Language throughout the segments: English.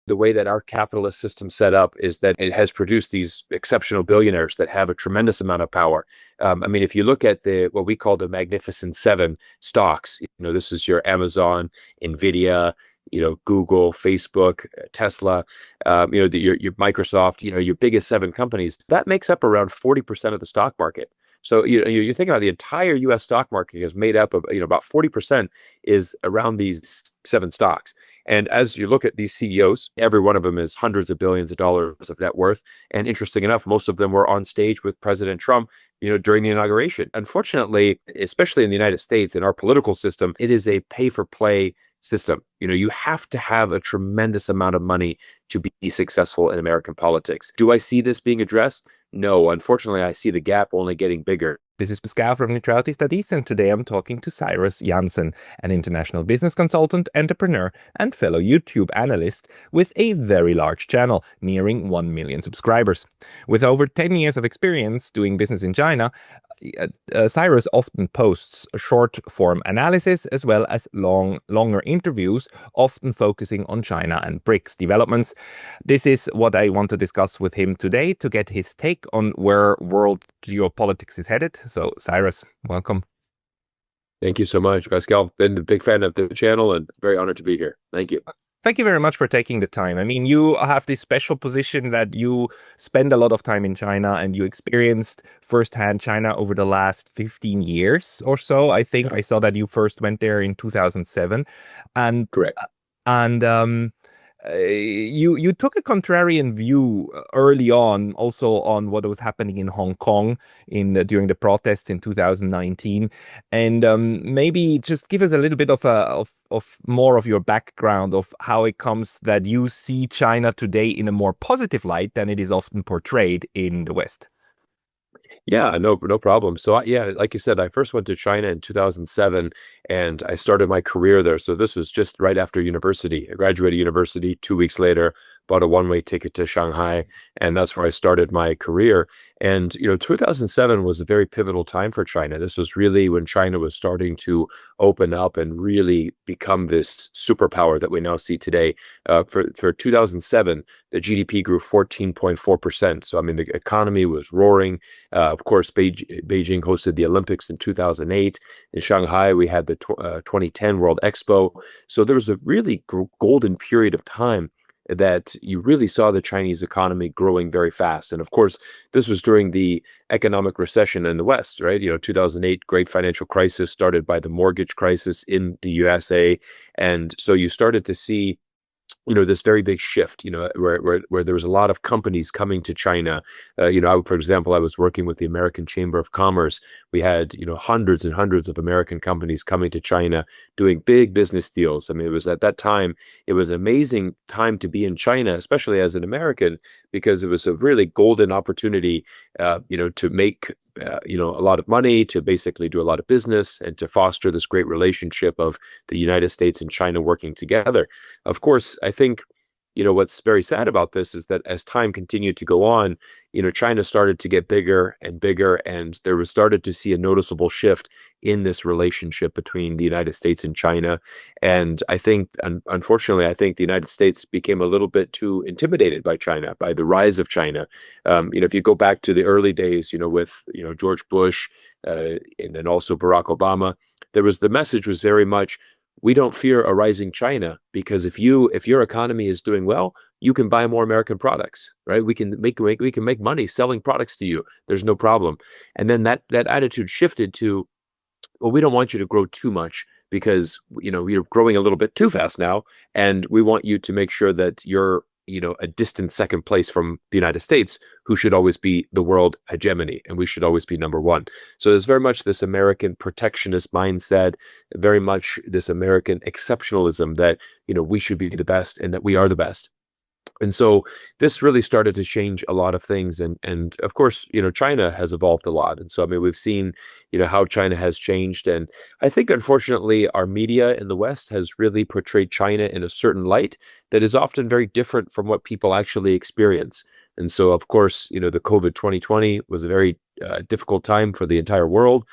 the way that our capitalist system set up is that it has produced these exceptional billionaires that have a tremendous amount of power. I mean, if you look at what we call the Magnificent Seven stocks, this is your Amazon, Nvidia, Google, Facebook, Tesla, your Microsoft, your biggest 7 companies, that makes up around 40% of the stock market. So you think about the entire U.S. stock market is made up of, about 40% is around these 7 stocks. And as you look at these CEOs, every one of them is hundreds of billions of dollars of net worth. And interesting enough, most of them were on stage with President Trump, during the inauguration. Unfortunately, especially in the United States, in our political system, it is a pay-for-play system. You have to have a tremendous amount of money to be successful in American politics. Do I see this being addressed? No, unfortunately, I see the gap only getting bigger. This is Pascal from Neutrality Studies, and today I'm talking to Cyrus Janssen, an international business consultant, entrepreneur, and fellow YouTube analyst with a very large channel, nearing 1 million subscribers. With over 10 years of experience doing business in China, Cyrus often posts short-form analysis as well as longer interviews, often focusing on China and BRICS developments. This is what I want to discuss with him today to get his take on where world geopolitics is headed. So, Cyrus, welcome. Thank you so much, Pascal. Been a big fan of the channel and very honored to be here. Thank you. Thank you very much for taking the time. I mean, you have this special position that you spend a lot of time in China and you experienced firsthand China over the last 15 years or so. I think I saw that you first went there in 2007. And correct. And you took a contrarian view early on, also on what was happening in Hong Kong during the protests in 2019, and maybe just give us a little bit of more of your background of how it comes that you see China today in a more positive light than it is often portrayed in the West. Yeah, no problem. So like you said, I first went to China in 2007 and I started my career there. So this was just right after university. I graduated university 2 weeks later, bought a one-way ticket to Shanghai, and that's where I started my career. And 2007 was a very pivotal time for China. This was really when China was starting to open up and really become this superpower that we now see today. For 2007, the GDP grew 14.4%. So I mean, the economy was roaring. Of course, Beijing hosted the Olympics in 2008. In Shanghai, we had the 2010 World Expo. So there was a really golden period of time that you really saw the Chinese economy growing very fast. And of course, this was during the economic recession in the West, right? 2008 great financial crisis started by the mortgage crisis in the USA. And so you started to see this very big shift, where there was a lot of companies coming to China. For example, I was working with the American Chamber of Commerce. We had, hundreds and hundreds of American companies coming to China doing big business deals. I mean, it was at that time, it was an amazing time to be in China, especially as an American, because it was a really golden opportunity, to make a lot of money, to basically do a lot of business and to foster this great relationship of the United States and China working together. Of course, I think, what's very sad about this is that as time continued to go on, China started to get bigger and bigger, and there was started to see a noticeable shift in this relationship between the United States and China. And I think, unfortunately, the United States became a little bit too intimidated by China, by the rise of China. If you go back to the early days, with, George Bush, and then also Barack Obama, the message was very much, we don't fear a rising China, because if your economy is doing well, you can buy more American products, right? We can make money selling products to you. There's no problem. And then that attitude shifted to, well, we don't want you to grow too much because you're growing a little bit too fast now, and we want you to make sure that you're a distant second place from the United States, who should always be the world hegemony, and we should always be number one. So there's very much this American protectionist mindset, very much this American exceptionalism that, we should be the best and that we are the best. And so this really started to change a lot of things. And of course, China has evolved a lot. And so, I mean, we've seen, how China has changed. And I think, unfortunately, our media in the West has really portrayed China in a certain light that is often very different from what people actually experience. And so, of course, the COVID 2020 was a very difficult time for the entire world.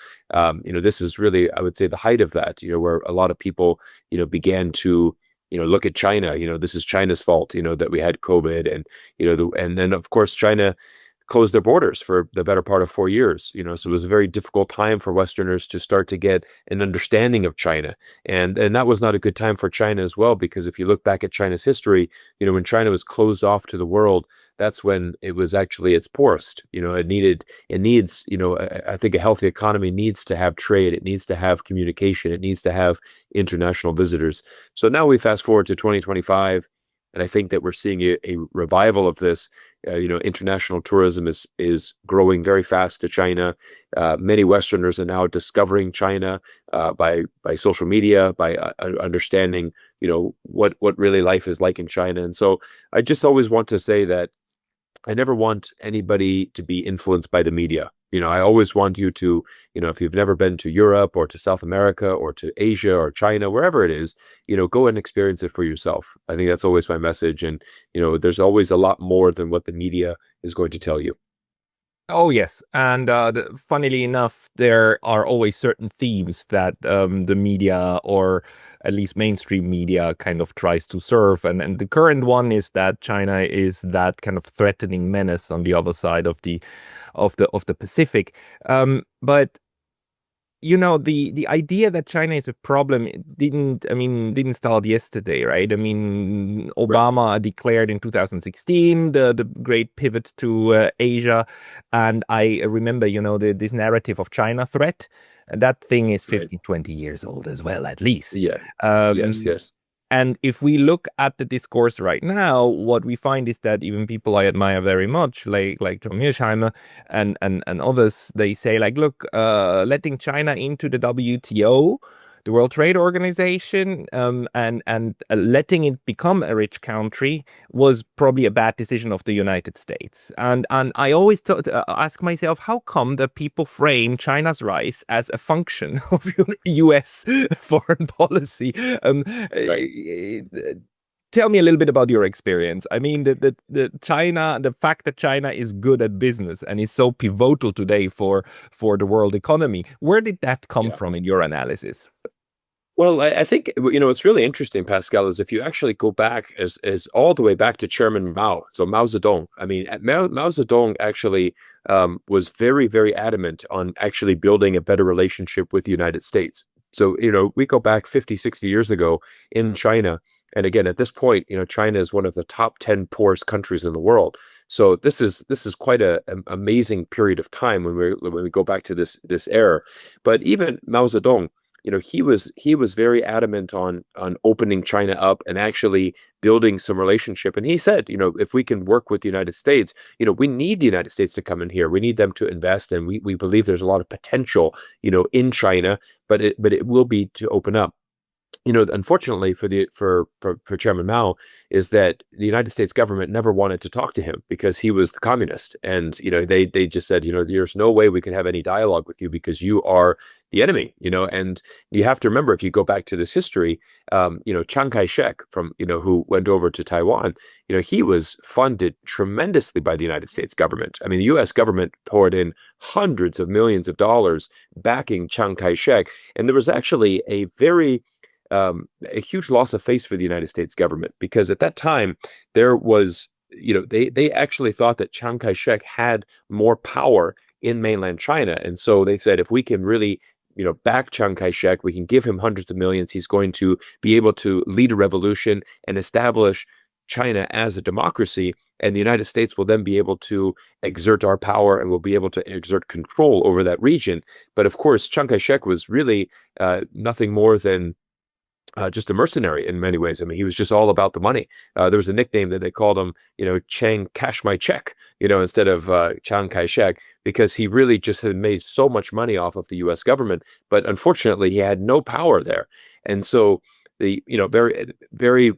This is really, I would say, the height of that, where a lot of people, began to look at China, this is China's fault, that we had COVID, and, and then of course China closed their borders for the better part of 4 years, so it was a very difficult time for Westerners to start to get an understanding of China. And that was not a good time for China as well, because if you look back at China's history, when China was closed off to the world, that's when it was actually its poorest. It needs, I think a healthy economy needs to have trade. It needs to have communication. It needs to have international visitors. So now we fast forward to 2025. And I think that we're seeing a revival of this. International tourism is growing very fast to China. Many Westerners are now discovering China by social media, by understanding, what really life is like in China. And so I just always want to say that I never want anybody to be influenced by the media. I always want you to, if you've never been to Europe or to South America or to Asia or China, wherever it is, go and experience it for yourself. I think that's always my message. And, there's always a lot more than what the media is going to tell you. Oh, yes. And funnily enough, there are always certain themes that the media, or at least mainstream media, kind of tries to serve. And the current one is that China is that kind of threatening menace on the other side of the Pacific. But the idea that China is a problem didn't start yesterday, right? Obama declared in 2016 the great pivot to Asia, and I remember, this narrative of China threat. That thing is 15, 20 years old as well, at least. Yeah. Yes. And if we look at the discourse right now, what we find is that even people I admire very much, like John Mearsheimer and others, they say, look, letting China into the WTO, the World Trade Organization, and letting it become a rich country was probably a bad decision of the United States. And I always ask myself, how come that people frame China's rise as a function of U.S. foreign policy? Right. Tell me a little bit about your experience. The fact that China is good at business and is so pivotal today for the world economy, where did that come from in your analysis? Well, I think, what's really interesting, Pascal, is if you actually go back as all the way back to Chairman Mao, so Mao Zedong. Mao Zedong actually was very, very adamant on actually building a better relationship with the United States. So, we go back 50, 60 years ago in China. And again, at this point, China is one of the top 10 poorest countries in the world. So this is quite an amazing period of time when we go back to this era. But even Mao Zedong, he was very adamant on opening China up and actually building some relationship. And he said, if we can work with the United States, we need the United States to come in here. We need them to invest, and we believe there's a lot of potential, in China, but it will be to open up. Unfortunately for Chairman Mao is that the United States government never wanted to talk to him because he was the communist. And, they just said, there's no way we can have any dialogue with you because you are the enemy, and you have to remember, if you go back to this history, Chiang Kai-shek who went over to Taiwan, he was funded tremendously by the United States government. The U.S. government poured in hundreds of millions of dollars backing Chiang Kai-shek. And there was actually a huge loss of face for the United States government, because at that time there was, they actually thought that Chiang Kai-shek had more power in mainland China. And so they said, if we can really, back Chiang Kai-shek, we can give him hundreds of millions, he's going to be able to lead a revolution and establish China as a democracy. And the United States will then be able to exert our power and will be able to exert control over that region. But of course, Chiang Kai-shek was really nothing more than just a mercenary in many ways. He was just all about the money. There was a nickname that they called him, Chiang Cash My Check, instead of Chiang Kai-shek, because he really just had made so much money off of the U.S. government. But unfortunately, he had no power there. And so very, very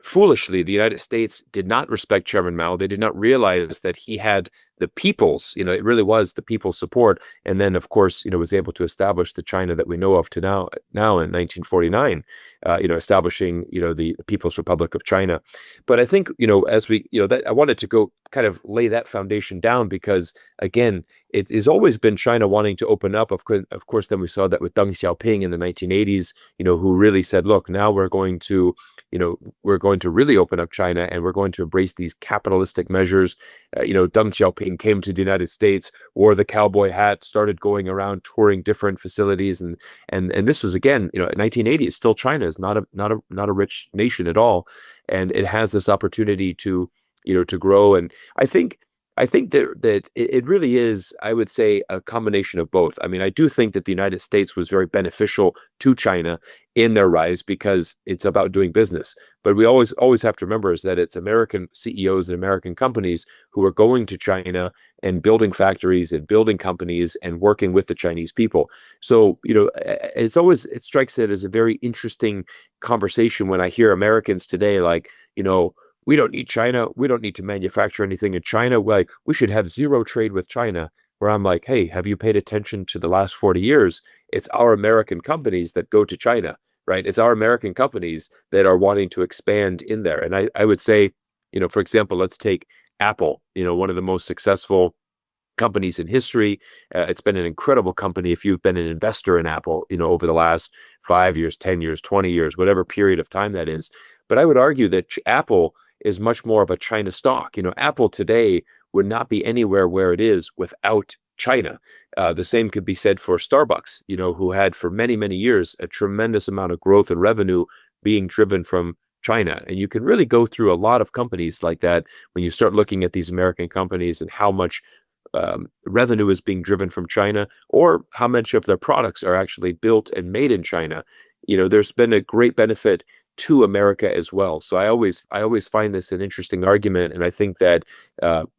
foolishly, the United States did not respect Chairman Mao. They did not realize that he had the people's, it really was the people's support. And then, of course, was able to establish the China that we know of to now in 1949, establishing, the People's Republic of China. But I think, as we, that I wanted to go kind of lay that foundation down, because again, it has always been China wanting to open up. Of course, then we saw that with Deng Xiaoping in the 1980s, who really said, look, now we're going to we're going to really open up China and we're going to embrace these capitalistic measures. Deng Xiaoping came to the United States, wore the cowboy hat, started going around touring different facilities, and this was again, 1980s. Still, China is not a rich nation at all, and it has this opportunity to grow. And I think that it really is, I would say, a combination of both. I mean, I do think that the United States was very beneficial to China in their rise because it's about doing business. But we always have to remember is that it's American CEOs and American companies who are going to China and building factories and building companies and working with the Chinese people. So, it strikes it as a very interesting conversation when I hear Americans today, like, we don't need China. We don't need to manufacture anything in China. Like, we should have zero trade with China. Where I'm like, hey, have you paid attention to the last 40 years? It's our American companies that go to China, right? It's our American companies that are wanting to expand in there. And I would say, for example, let's take Apple, one of the most successful companies in history. It's been an incredible company if you've been an investor in Apple, over the last 5 years, 10 years, 20 years, whatever period of time that is. But I would argue that Apple is much more of a China stock. Apple today would not be anywhere where it is without China. The same could be said for Starbucks, who had for many, many years a tremendous amount of growth and revenue being driven from China. And you can really go through a lot of companies like that when you start looking at these American companies and how much revenue is being driven from China, or how much of their products are actually built and made in China. There's been a great benefit to America as well. So I always find this an interesting argument, and I think that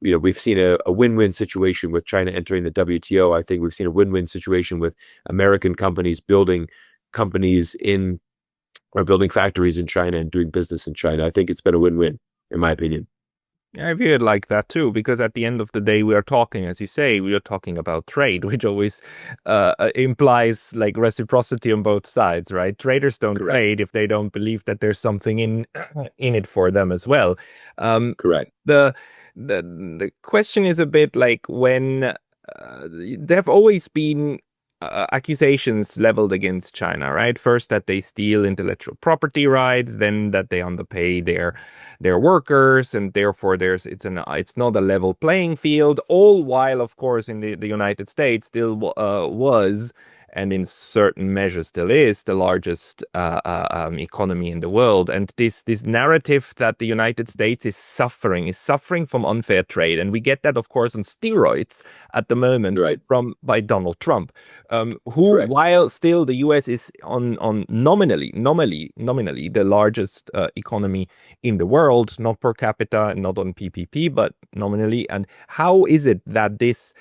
we've seen a win-win situation with China entering the WTO. I think we've seen a win-win situation with American companies building factories in China and doing business in China. I think it's been a win-win, in my opinion. I view it like that too, because at the end of the day, we are talking, as you say, we are talking about trade, which always implies like reciprocity on both sides, right? Traders don't Correct. trade if they don't believe that there's something in it for them as well. Correct. The question is a bit like when there have always been accusations leveled against China, right? First that they steal intellectual property rights, then that they underpay their workers, and therefore it's not a level playing field. All while, of course, in the United States still was, and in certain measures still is, the largest economy in the world. And this narrative that the United States is suffering from unfair trade, and we get that, of course, on steroids at the moment, right, by Donald Trump, who, right, while still the U.S. is on nominally the largest economy in the world, not per capita, not on PPP, but nominally. And how is it that this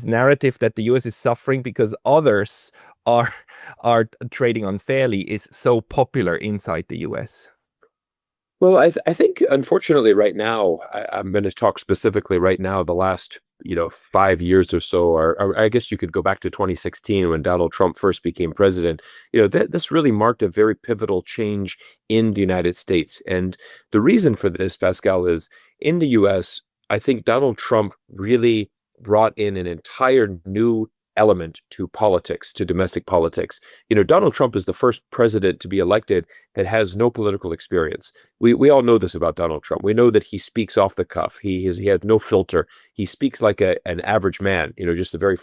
narrative that the U.S. is suffering because others are trading unfairly is so popular inside the US? Well, I think, unfortunately, right now, I'm going to talk specifically right now, the last 5 years or so, or I guess you could go back to 2016 when Donald Trump first became president. This really marked a very pivotal change in the United States. And the reason for this, Pascal, is in the US, I think Donald Trump really brought in an entire new element to politics, to domestic politics. Donald Trump is the first president to be elected that has no political experience. We all know this about Donald Trump. We know that he speaks off the cuff. He had no filter. He speaks like an average man, just a very,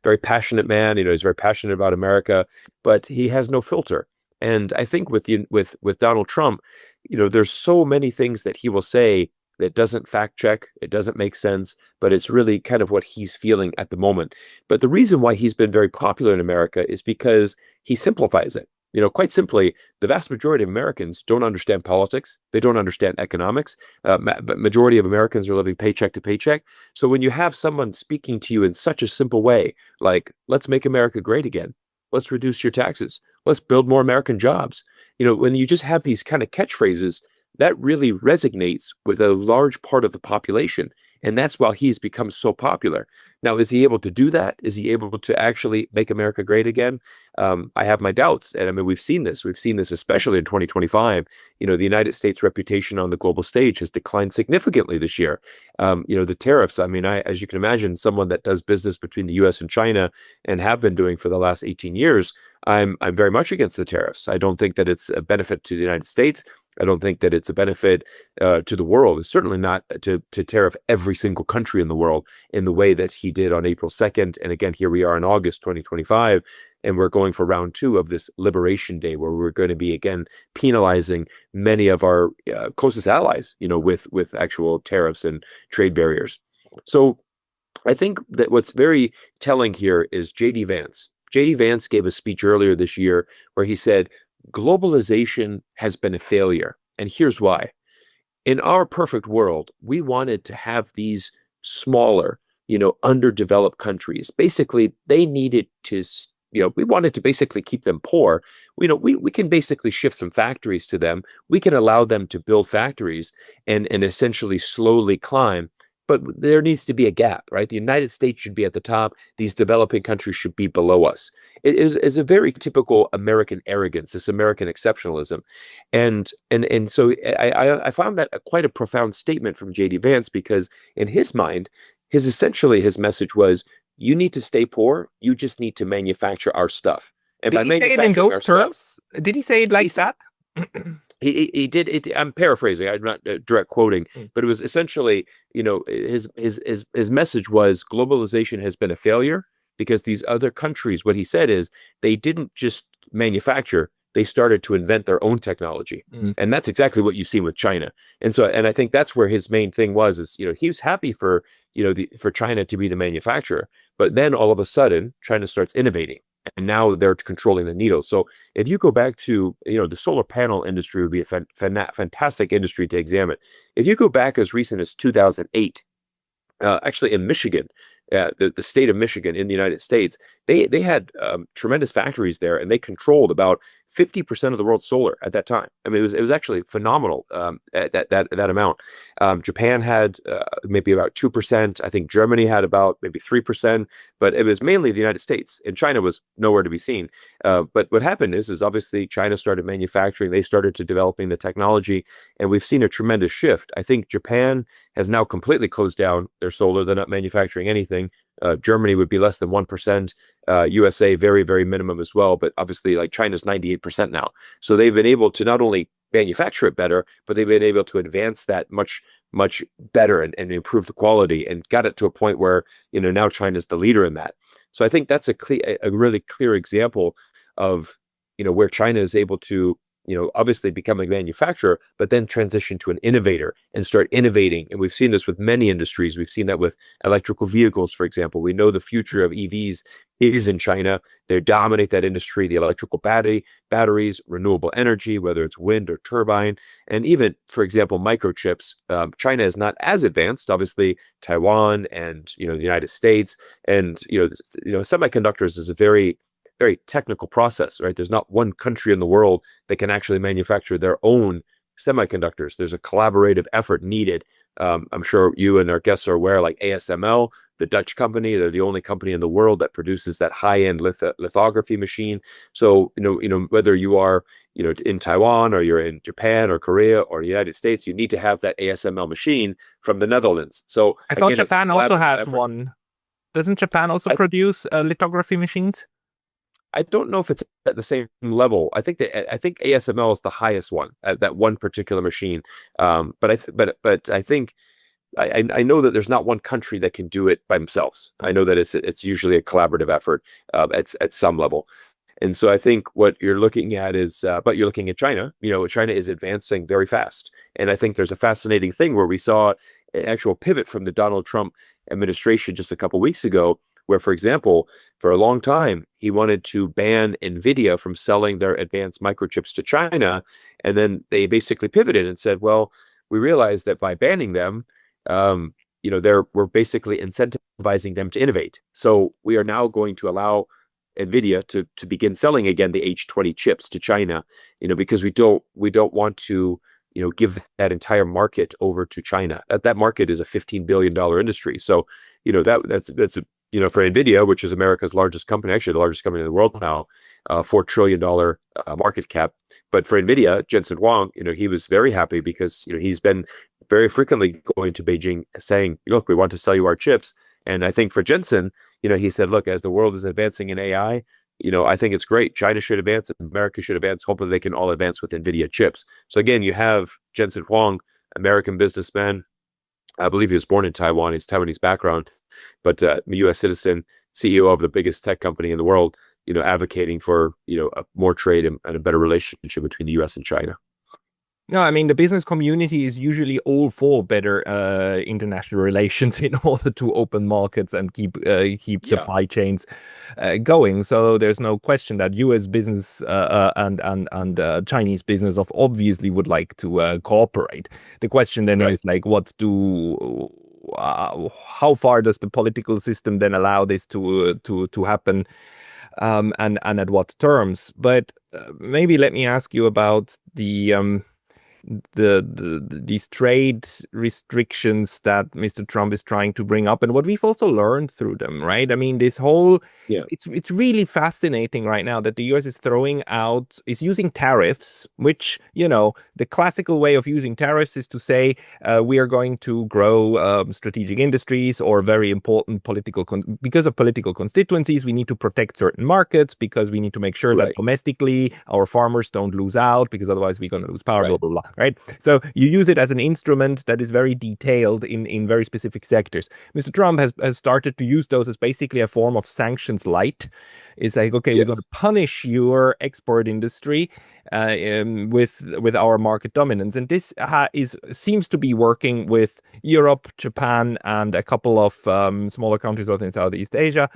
very passionate man. He's very passionate about America, but he has no filter. And I think with Donald Trump, there's so many things that he will say that doesn't fact check, it doesn't make sense, but it's really kind of what he's feeling at the moment. But the reason why he's been very popular in America is because he simplifies it. Quite simply, the vast majority of Americans don't understand politics. They don't understand economics. But majority of Americans are living paycheck to paycheck. So when you have someone speaking to you in such a simple way, like, let's make America great again, let's reduce your taxes, let's build more American jobs. When you just have these kind of catchphrases, that really resonates with a large part of the population. And that's why he's become so popular. Now, is he able to do that? Is he able to actually make America great again? I have my doubts. And I mean, we've seen this especially in 2025. The United States reputation on the global stage has declined significantly this year. The tariffs, I mean, as you can imagine, someone that does business between the US and China and have been doing for the last 18 years, I'm very much against the tariffs. I don't think that it's a benefit to the United States. I don't think that it's a benefit to the world. It's certainly not to tariff every single country in the world in the way that he did on April 2nd. And again, here we are in August 2025, and we're going for round 2 of this Liberation Day, where we're going to be again penalizing many of our closest allies, with actual tariffs and trade barriers. So I think that what's very telling here is J.D. Vance. J.D. Vance gave a speech earlier this year where he said, globalization has been a failure. And here's why. In our perfect world, we wanted to have these smaller, underdeveloped countries. Basically, they needed to, we wanted to basically keep them poor. We can basically shift some factories to them. We can allow them to build factories and essentially slowly climb. But there needs to be a gap, right? The United States should be at the top. These developing countries should be below us. It is a very typical American arrogance, this American exceptionalism. And so I found that quite a profound statement from J.D. Vance, because in his mind, his message was, you need to stay poor. You just need to manufacture our stuff. And did he say it in those terms? Did he say it like that? He did. I'm paraphrasing. I'm not direct quoting, but it was essentially, his message was globalization has been a failure because these other countries, what he said is they didn't just manufacture, they started to invent their own technology. And that's exactly what you've seen with China. And I think that's where his main thing was, he was happy for, for China to be the manufacturer, but then all of a sudden China starts innovating. And now they're controlling the needle. So if you go back to, the solar panel industry would be a fantastic industry to examine. If you go back as recent as 2008, actually in Michigan, the state of Michigan in the United States, they had tremendous factories there, and they controlled about 50% of the world's solar at that time. I mean, it was actually phenomenal at that amount. Japan had maybe about 2%. I think Germany had about maybe 3%, but it was mainly the United States, and China was nowhere to be seen. But what happened is obviously China started manufacturing. They started to developing the technology, and we've seen a tremendous shift. I think Japan has now completely closed down their solar. They're not manufacturing anything. Germany would be less than 1%. USA, very, very minimum as well. But obviously, like China's 98% now. So they've been able to not only manufacture it better, but they've been able to advance that much, much better and improve the quality, and got it to a point where, now China's the leader in that. So I think that's a really clear example of, where China is able to, obviously become a manufacturer, but then transition to an innovator and start innovating. And we've seen this with many industries. We've seen that with electrical vehicles, for example. We know the future of EVs is in China. They dominate that industry, the electrical batteries, renewable energy, whether it's wind or turbine, and even, for example, microchips. China is not as advanced, obviously, Taiwan and, the United States. And, semiconductors is a very technical process, right? There's not one country in the world that can actually manufacture their own semiconductors. There's a collaborative effort needed. I'm sure you and our guests are aware, like ASML, the Dutch company, they're the only company in the world that produces that high-end lithography machine. So, whether you are, in Taiwan or you're in Japan or Korea or the United States, you need to have that ASML machine from the Netherlands. So I thought Japan also has one. Doesn't Japan also produce lithography machines? I don't know if it's at the same level. I think ASML is the highest one at that one particular machine. But I think I know that there's not one country that can do it by themselves. I know that it's usually a collaborative effort at some level. And so I think what you're looking at is, but you're looking at China. China is advancing very fast, and I think there's a fascinating thing where we saw an actual pivot from the Donald Trump administration just a couple weeks ago, where, for example, for a long time, he wanted to ban NVIDIA from selling their advanced microchips to China. And then they basically pivoted and said, well, we realized that by banning them, we're basically incentivizing them to innovate. So we are now going to allow NVIDIA to begin selling again the H20 chips to China, because we don't want to, give that entire market over to China. That market is a $15 billion industry. So, that's for NVIDIA, which is America's largest company, actually the largest company in the world now, $4 trillion market cap. But for NVIDIA, Jensen Huang, he was very happy because, he's been very frequently going to Beijing saying, look, we want to sell you our chips. And I think for Jensen, he said, look, as the world is advancing in AI, I think it's great. China should advance, America should advance. Hopefully they can all advance with NVIDIA chips. So again, you have Jensen Huang, American businessman. I believe he was born in Taiwan. He's Taiwanese background, but a U.S. citizen, CEO of the biggest tech company in the world, advocating for, more trade and a better relationship between the U.S. and China. No, I mean, the business community is usually all for better international relations in order to open markets and keep supply chains going. So there's no question that U.S. business and Chinese business obviously would like to cooperate. The question then is like, how far does the political system then allow this to happen? And at what terms? But maybe let me ask you about these trade restrictions that Mr. Trump is trying to bring up and what we've also learned through them, right? I mean, this whole, it's really fascinating right now that the US is using tariffs, which, the classical way of using tariffs is to say, we are going to grow strategic industries or very important because of political constituencies, we need to protect certain markets because we need to make sure that domestically our farmers don't lose out because otherwise we're going to lose power, blah, blah, blah. Right. So you use it as an instrument that is very detailed in very specific sectors. Mr. Trump has started to use those as basically a form of sanctions light. It's like, okay, we're going to punish your export industry with our market dominance. And this seems to be working with Europe, Japan, and a couple of smaller countries in Southeast Asia.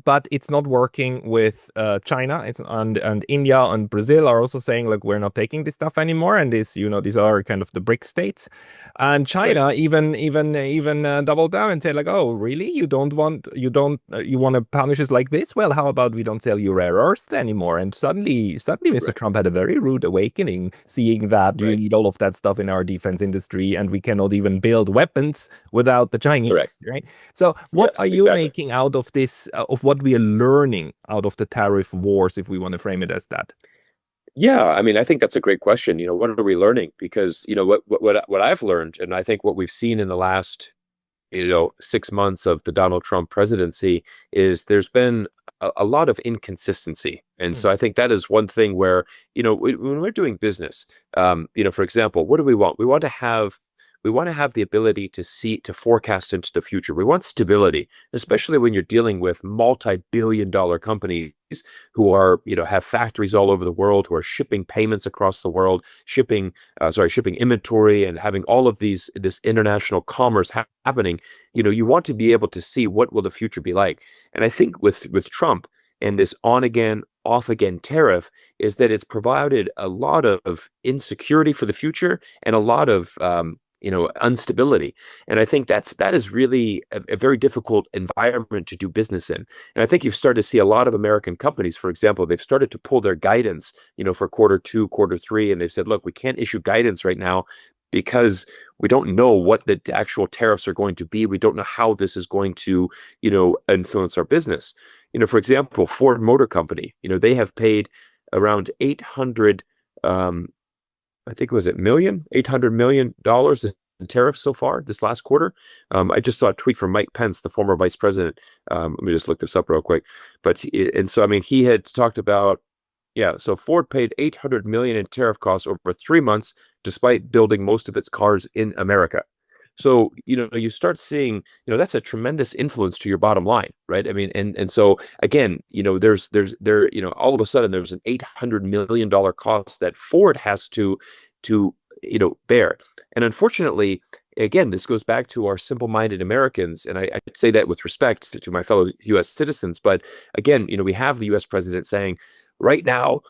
But it's not working with China. And India and Brazil are also saying, look, we're not taking this stuff anymore. And these are kind of the BRICS states. And China even doubled down and said, like, oh, really? You want to punish us like this? Well, how about we don't sell you rare earths anymore? And suddenly, Mr. Trump had a very rude awakening, seeing that you need all of that stuff in our defense industry, and we cannot even build weapons without the Chinese, right? So, what are you making out of this? Of what we are learning out of the tariff wars, if we want to frame it as that? Yeah, I mean, I think that's a great question. What are we learning? Because, what I've learned, and I think what we've seen in the last, 6 months of the Donald Trump presidency is there's been a lot of inconsistency. And so I think that is one thing where, when we're doing business, for example, what do we want? We want to have the ability to forecast into the future. We want stability, especially when you're dealing with multi-billion-dollar companies who are, have factories all over the world, who are shipping payments across the world, shipping inventory and having all of this international commerce happening. You want to be able to see what will the future be like. And I think with Trump and this on-again, off-again tariff is that it's provided a lot of insecurity for the future and a lot of instability. And I think that is really a very difficult environment to do business in. And I think you've started to see a lot of American companies, for example, they've started to pull their guidance, for Q2, Q3, and they've said, look, we can't issue guidance right now because we don't know what the actual tariffs are going to be. We don't know how this is going to, influence our business. For example, Ford Motor Company, they have paid around $800 million in tariffs so far this last quarter. I just saw a tweet from Mike Pence, the former vice president. Let me just look this up real quick. He had talked about, so Ford paid $800 million in tariff costs over 3 months, despite building most of its cars in America. So, you start seeing, that's a tremendous influence to your bottom line, right? I mean, and so again, there's all of a sudden there's an $800 million cost that Ford has to bear. And unfortunately, again, this goes back to our simple-minded Americans. And I say that with respect to my fellow U.S. citizens. But again, we have the U.S. president saying right now,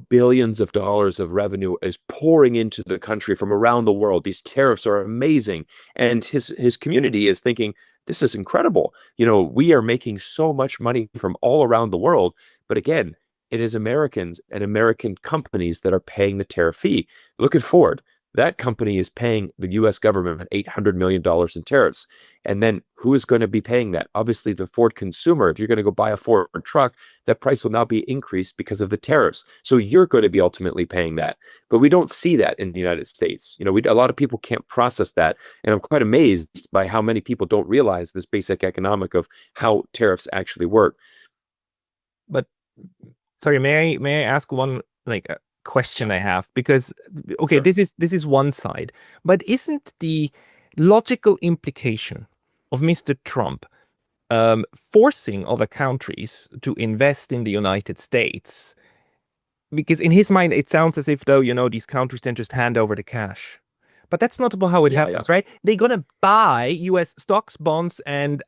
billions of dollars of revenue is pouring into the country from around the world. These tariffs are amazing. And his community is thinking, this is incredible. We are making so much money from all around the world. But again, it is Americans and American companies that are paying the tariff fee. Look at Ford. that company is paying the US government $800 million in tariffs. And then who is going to be paying that? Obviously, the Ford consumer. If you're going to go buy a Ford truck, that price will now be increased because of the tariffs. So you're going to be ultimately paying that. But we don't see that in the United States. A lot of people can't process that. And I'm quite amazed by how many people don't realize this basic economic of how tariffs actually work. But sorry, may I ask one question I have? Because okay, sure. This is one side, but isn't the logical implication of Mr. Trump forcing other countries to invest in the United States? Because in his mind, it sounds as if, though, these countries then just hand over the cash. But that's not how it happens, right? They're gonna buy U.S. stocks, bonds, and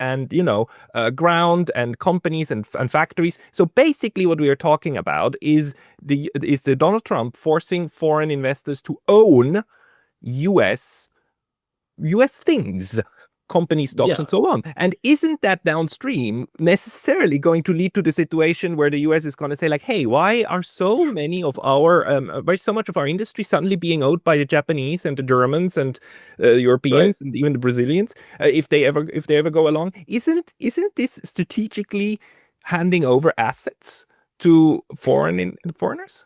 ground and companies and factories. So basically, what we are talking about is the Donald Trump forcing foreign investors to own U.S. things, company stocks, and so on. And isn't that downstream necessarily going to lead to the situation where the US is going to say, like, hey, why are so many of why so much of our industry suddenly being owned by the Japanese and the Germans and Europeans and even the Brazilians, if they ever go along? Isn't this strategically handing over assets to foreigners?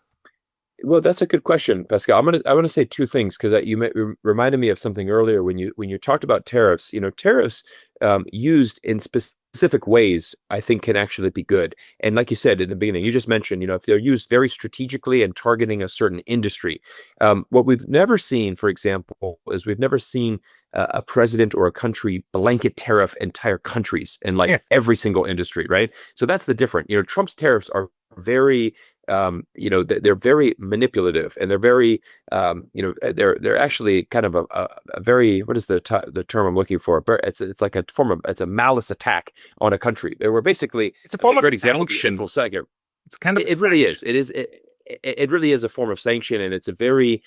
Well, that's a good question, Pascal. I want to say two things, because you reminded me of something earlier when you talked about tariffs. Tariffs used in specific ways, I think, can actually be good. And like you said in the beginning, you just mentioned, if they're used very strategically and targeting a certain industry. What we've never seen, for example, is we've never seen a president or a country blanket tariff entire countries and every single industry, right? So that's the difference. Trump's tariffs are very they're very manipulative, and they're very they're actually kind of a very, what is the term I'm looking for? It's like it's a malice attack on a country. They were basically, it's a form of sanction. It's kind of, it really is. It really is a form of sanction, and it's a very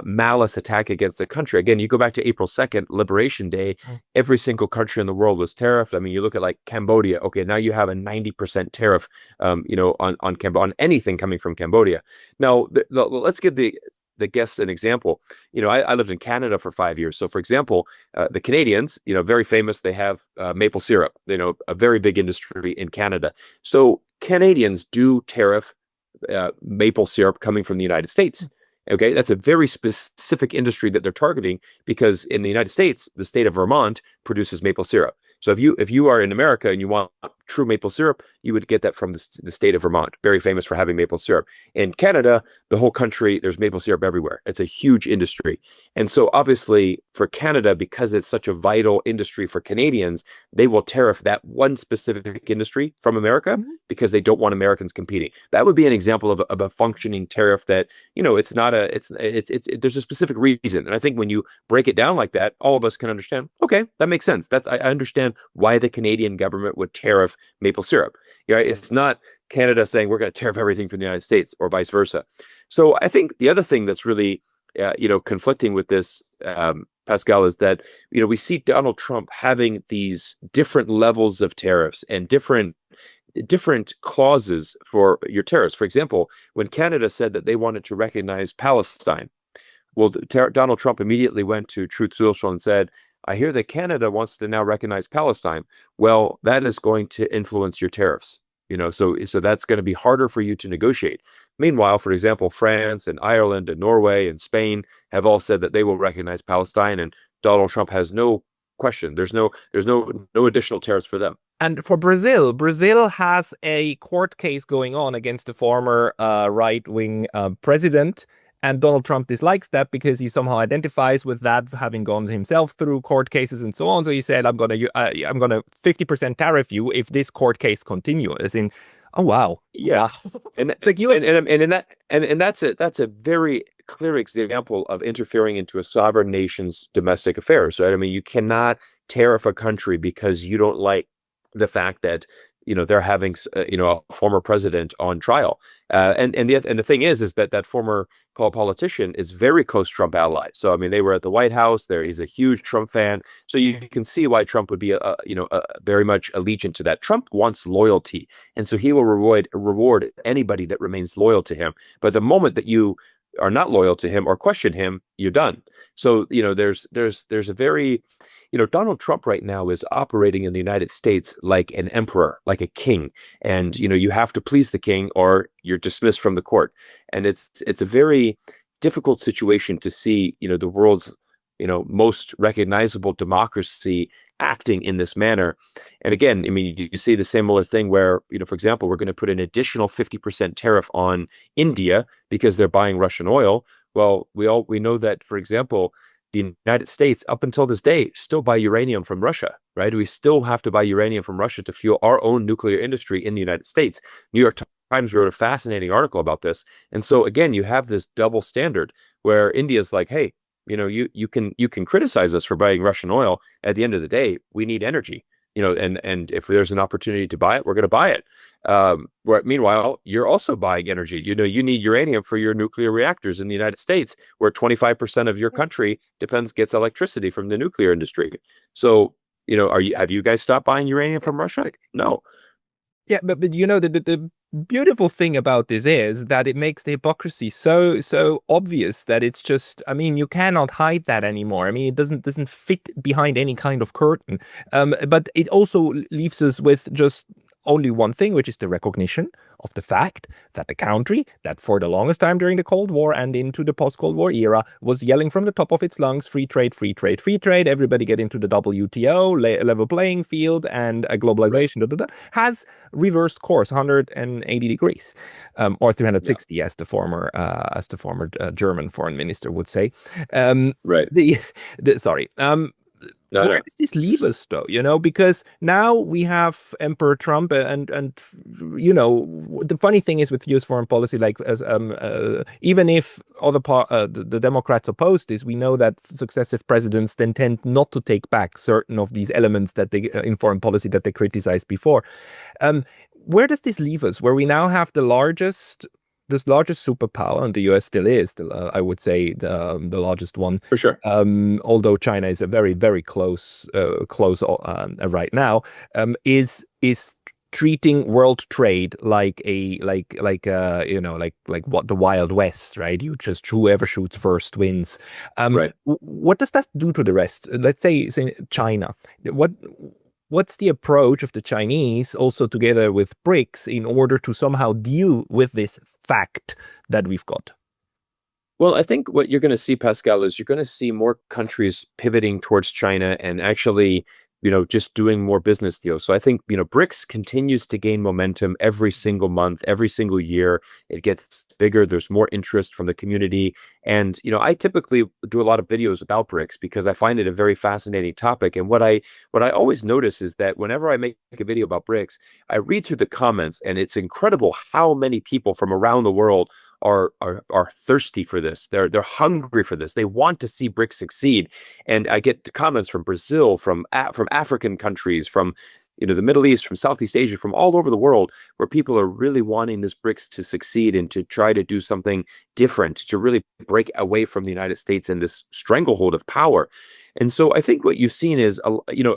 malice attack against the country. Again, you go back to April 2nd, Liberation Day, every single country in the world was tariffed. I mean, you look at Cambodia. Okay, now you have a 90% tariff, on anything coming from Cambodia. Now, let's give the guests an example. I lived in Canada for 5 years. So, for example, the Canadians, very famous. They have maple syrup. A very big industry in Canada. So Canadians do tariff maple syrup coming from the United States. Okay, that's a very specific industry that they're targeting, because in the United States, the state of Vermont produces maple syrup. So if you are in America and you want true maple syrup, you would get that from the state of Vermont, very famous for having maple syrup. In Canada, the whole country, there's maple syrup everywhere. It's a huge industry. And so obviously for Canada, because it's such a vital industry for Canadians, they will tariff that one specific industry from America because they don't want Americans competing. That would be an example of a functioning tariff that, it's not there's a specific reason. And I think when you break it down like that, all of us can understand, okay, that makes sense. I understand why the Canadian government would tariff maple syrup. It's not Canada saying we're going to tariff everything from the United States or vice versa. So I think the other thing that's really, conflicting with this, Pascal, is that, we see Donald Trump having these different levels of tariffs and different clauses for your tariffs. For example, when Canada said that they wanted to recognize Palestine, well, Donald Trump immediately went to Truth Social and said, I hear that Canada wants to now recognize Palestine. Well, that is going to influence your tariffs. So that's going to be harder for you to negotiate. Meanwhile, for example, France and Ireland and Norway and Spain have all said that they will recognize Palestine, and Donald Trump has no question. There's no additional tariffs for them. And for Brazil has a court case going on against the former right-wing president. And Donald Trump dislikes that because he somehow identifies with that, having gone himself through court cases and so on. So he said, I'm gonna 50% tariff you if this court case continues. As in, oh wow, yes, and it's like that's a very clear example of interfering into a sovereign nation's domestic affairs, right? I mean, you cannot tariff a country because you don't like the fact that they're having a former president on trial, and the thing is that former politician is very close Trump ally. So I mean, they were at the White House. He's a huge Trump fan. So you can see why Trump would be very much allegiant to that. Trump wants loyalty, and so he will reward anybody that remains loyal to him. But the moment that you are not loyal to him or question him, you're done. So, there's a very, Donald Trump right now is operating in the United States like an emperor, like a king. And, you have to please the king or you're dismissed from the court. And it's a very difficult situation to see, the world's, most recognizable democracy acting in this manner. And again, I mean, you see the similar thing where, for example, we're going to put an additional 50% tariff on India because they're buying Russian oil. Well, we know that, for example, the United States, up until this day, still buy uranium from Russia, right? We still have to buy uranium from Russia to fuel our own nuclear industry in the United States. New York Times wrote a fascinating article about this. And so again, you have this double standard where India's like, hey, you can criticize us for buying Russian oil. At the end of the day, we need energy, and if there's an opportunity to buy it, we're going to buy it. Where meanwhile, you're also buying energy. You need uranium for your nuclear reactors in the United States, where 25% of your country gets electricity from the nuclear industry. So, have you guys stopped buying uranium from Russia? No. Yeah, but the beautiful thing about this is that it makes the hypocrisy so obvious that it's just, I mean, you cannot hide that anymore. I mean, it doesn't fit behind any kind of curtain. But it also leaves us with just only one thing, which is the recognition of the fact that the country that for the longest time during the Cold War and into the post-Cold War era was yelling from the top of its lungs, free trade, free trade, free trade, everybody get into the WTO, level playing field, and globalization, has reversed course 180 degrees, or 360, as the former German foreign minister would say. Right. Sorry. No. Where does this leave us, though? Because now we have Emperor Trump, and the funny thing is with U.S. foreign policy, like even if the Democrats oppose this, we know that successive presidents then tend not to take back certain of these elements that they in foreign policy that they criticized before. Where does this leave us? Where we now have the largest superpower, and the US still is, I would say, the largest one. For sure. Although China is a very, very close right now, is treating world trade like what the Wild West, right? You just whoever shoots first wins. Right. What does that do to the rest? Let's say China. What's the approach of the Chinese, also together with BRICS, in order to somehow deal with this fact that we've got? Well, I think what you're going to see, Pascal, is you're going to see more countries pivoting towards China and actually, just doing more business deals. So I think, BRICS continues to gain momentum every single month, every single year. It gets bigger. There's more interest from the community. And, I typically do a lot of videos about BRICS because I find it a very fascinating topic. And what I always notice is that whenever I make a video about BRICS, I read through the comments, and it's incredible how many people from around the world are thirsty for this. They're hungry for this. They want to see BRICS succeed. And I get comments from Brazil, from African countries, from the Middle East, from Southeast Asia, from all over the world, where people are really wanting this BRICS to succeed and to try to do something different, to really break away from the United States and this stranglehold of power. And so I think what you've seen is,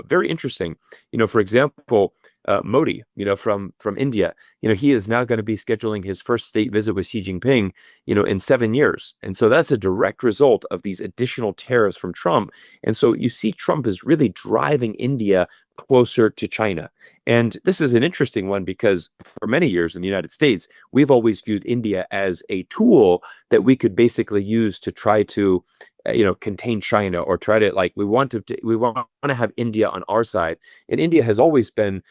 very interesting. For example, Modi, from India, he is now going to be scheduling his first state visit with Xi Jinping, in 7 years. And so that's a direct result of these additional tariffs from Trump. And so you see Trump is really driving India closer to China. And this is an interesting one because for many years in the United States, we've always viewed India as a tool that we could basically use to try to contain China, or try to we want to have India on our side. And India has always been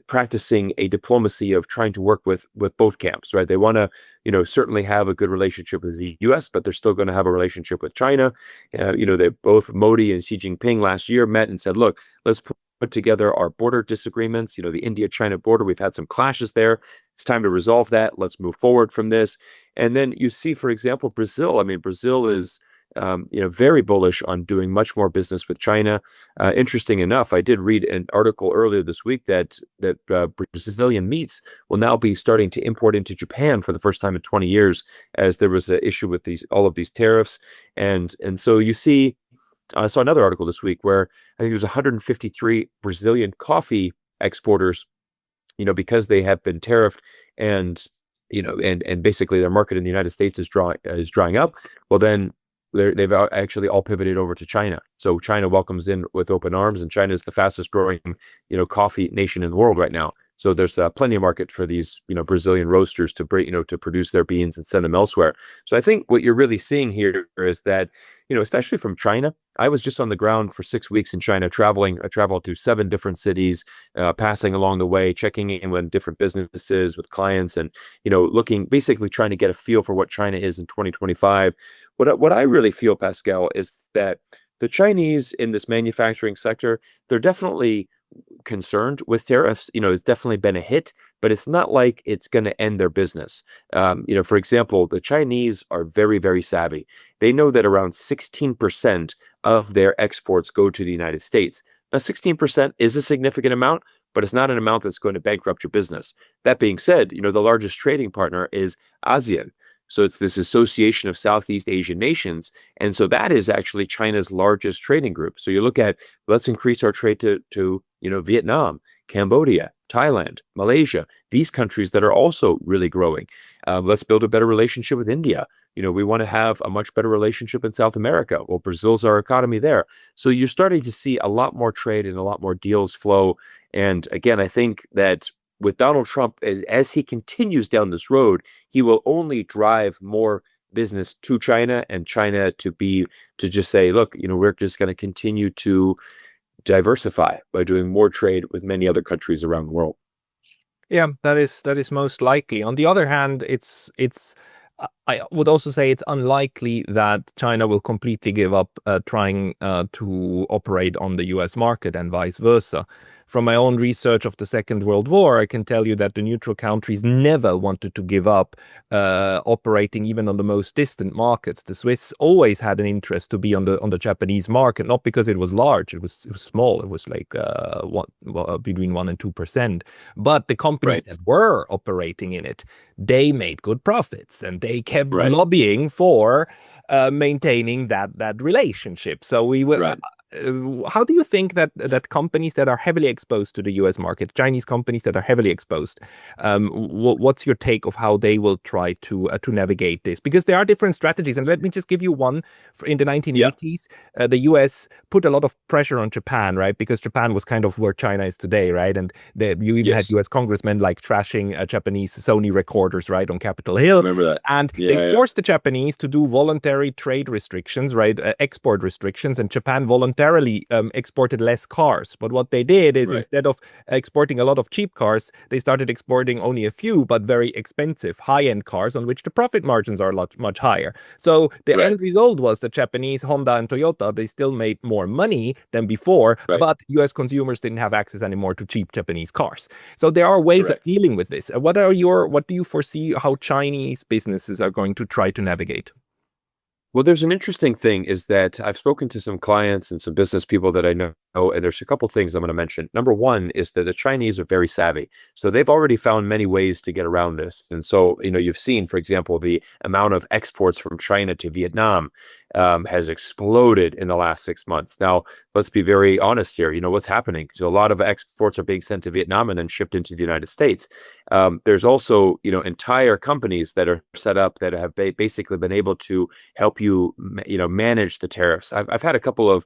practicing a diplomacy of trying to work with both camps, right? They want to, certainly have a good relationship with the US, but they're still going to have a relationship with China. They both, Modi and Xi Jinping last year, met and said, look, let's put together our border disagreements, the India-China border. We've had some clashes there. It's time to resolve that. Let's move forward from this. And then you see, for example, Brazil. I mean, Brazil is very bullish on doing much more business with China. Interesting enough, I did read an article earlier this week that Brazilian meats will now be starting to import into Japan for the first time in 20 years, as there was an issue with all of these tariffs. And so you see, I saw another article this week where I think it was 153 Brazilian coffee exporters, because they have been tariffed, and and basically their market in the United States is drying up, well then they've actually all pivoted over to China. So China welcomes in with open arms, and China is the fastest growing, coffee nation in the world right now. So there's plenty of market for these, Brazilian roasters to to produce their beans and send them elsewhere. So I think what you're really seeing here is that, especially from China, I was just on the ground for 6 weeks in China, traveling. I traveled to 7 different cities, passing along the way, checking in with different businesses, with clients, and, basically trying to get a feel for what China is in 2025. What I really feel, Pascal, is that the Chinese in this manufacturing sector, they're definitely concerned with tariffs. It's definitely been a hit, but it's not like it's going to end their business. For example, the Chinese are very, very savvy. They know that around 16% of their exports go to the United States. Now, 16% is a significant amount, but it's not an amount that's going to bankrupt your business. That being said, the largest trading partner is ASEAN. So it's this association of Southeast Asian nations. And so that is actually China's largest trading group. So you look at, let's increase our trade to Vietnam, Cambodia, Thailand, Malaysia, these countries that are also really growing. Let's build a better relationship with India. We want to have a much better relationship in South America. Well, Brazil's our economy there. So you're starting to see a lot more trade and a lot more deals flow. And again, I think that with Donald Trump, as he continues down this road, he will only drive more business to China, and China to just say, look, we're just going to continue to diversify by doing more trade with many other countries around the world. Yeah, that is most likely. On the other hand, I would also say it's unlikely that China will completely give up trying to operate on the US market and vice versa. From my own research of the Second World War, I can tell you that the neutral countries never wanted to give up operating even on the most distant markets. The Swiss always had an interest to be on the Japanese market, not because it was large, it was small. It was like between 1% and 2%. But the companies that were operating in it, they made good profits, and they kept lobbying for maintaining that relationship. So we will. How do you think that companies that are heavily exposed to the U.S. market, Chinese companies that are heavily exposed, what's your take of how they will try to navigate this? Because there are different strategies, and let me just give you one. In the 1980s, the U.S. put a lot of pressure on Japan, right? Because Japan was kind of where China is today, right? And you even had U.S. congressmen like trashing Japanese Sony recorders, right, on Capitol Hill. Remember that? And they forced the Japanese to do voluntary trade restrictions, right, export restrictions, and Japan voluntarily exported less cars. But what they did is instead of exporting a lot of cheap cars, they started exporting only a few but very expensive high-end cars on which the profit margins are much higher. So the end result was the Japanese Honda and Toyota, they still made more money than before, but US consumers didn't have access anymore to cheap Japanese cars. So there are ways of dealing with this. What do you foresee how Chinese businesses are going to try to navigate? Well, there's an interesting thing is that I've spoken to some clients and some business people that I know, and there's a couple things I'm going to mention. Number one is that the Chinese are very savvy. So they've already found many ways to get around this. And so, you've seen, for example, the amount of exports from China to Vietnam has exploded in the last 6 months. Now, let's be very honest here. What's happening? So a lot of exports are being sent to Vietnam and then shipped into the United States. There's also, entire companies that are set up that have basically been able to help you manage the tariffs. I've had a couple of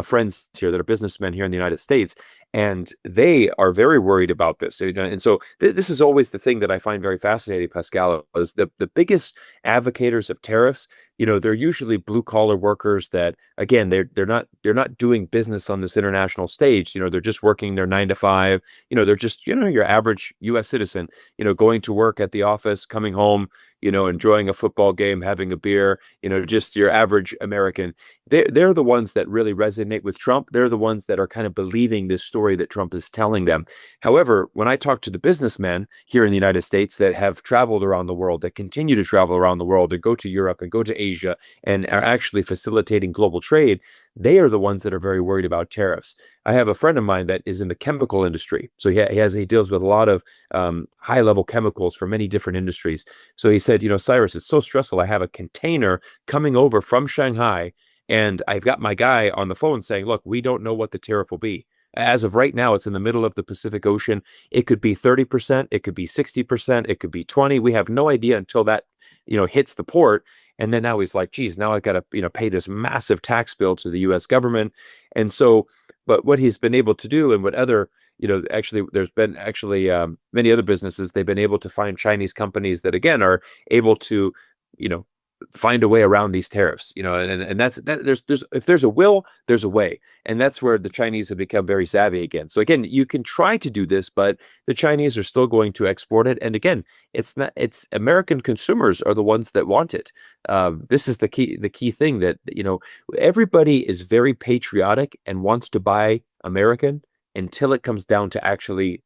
friends here that are businessmen here in the United States, and they are very worried about this. And so this is always the thing that I find very fascinating, Pascal, is the biggest advocates of tariffs. They're usually blue collar workers that, again, they're not doing business on this international stage. They're just working their 9 to 5. They're just, your average US citizen, going to work at the office, coming home, enjoying a football game, having a beer, just your average American. They're the ones that really resonate with Trump. They're the ones that are kind of believing this story that Trump is telling them. However, when I talk to the businessmen here in the United States that have traveled around the world, that continue to travel around the world and go to Europe and go to Asia and are actually facilitating global trade, they are the ones that are very worried about tariffs. I have a friend of mine that is in the chemical industry. So he deals with a lot of high-level chemicals for many different industries. So he said, Cyrus, it's so stressful. I have a container coming over from Shanghai, and I've got my guy on the phone saying, look, we don't know what the tariff will be. As of right now, it's in the middle of the Pacific Ocean. It could be 30%, it could be 60%, it could be 20%. We have no idea until that, hits the port. And then now he's like, geez, now I got to, pay this massive tax bill to the US government. And so, but what he's been able to do, and what other, actually, there's been actually many other businesses, they've been able to find Chinese companies that, again, are able to, find a way around these tariffs, and that's there's if there's a will, there's a way. And that's where the Chinese have become very savvy again. So again, you can try to do this, but the Chinese are still going to export it. And again, it's American consumers are the ones that want it. This is the key thing, that, everybody is very patriotic and wants to buy American until it comes down to actually,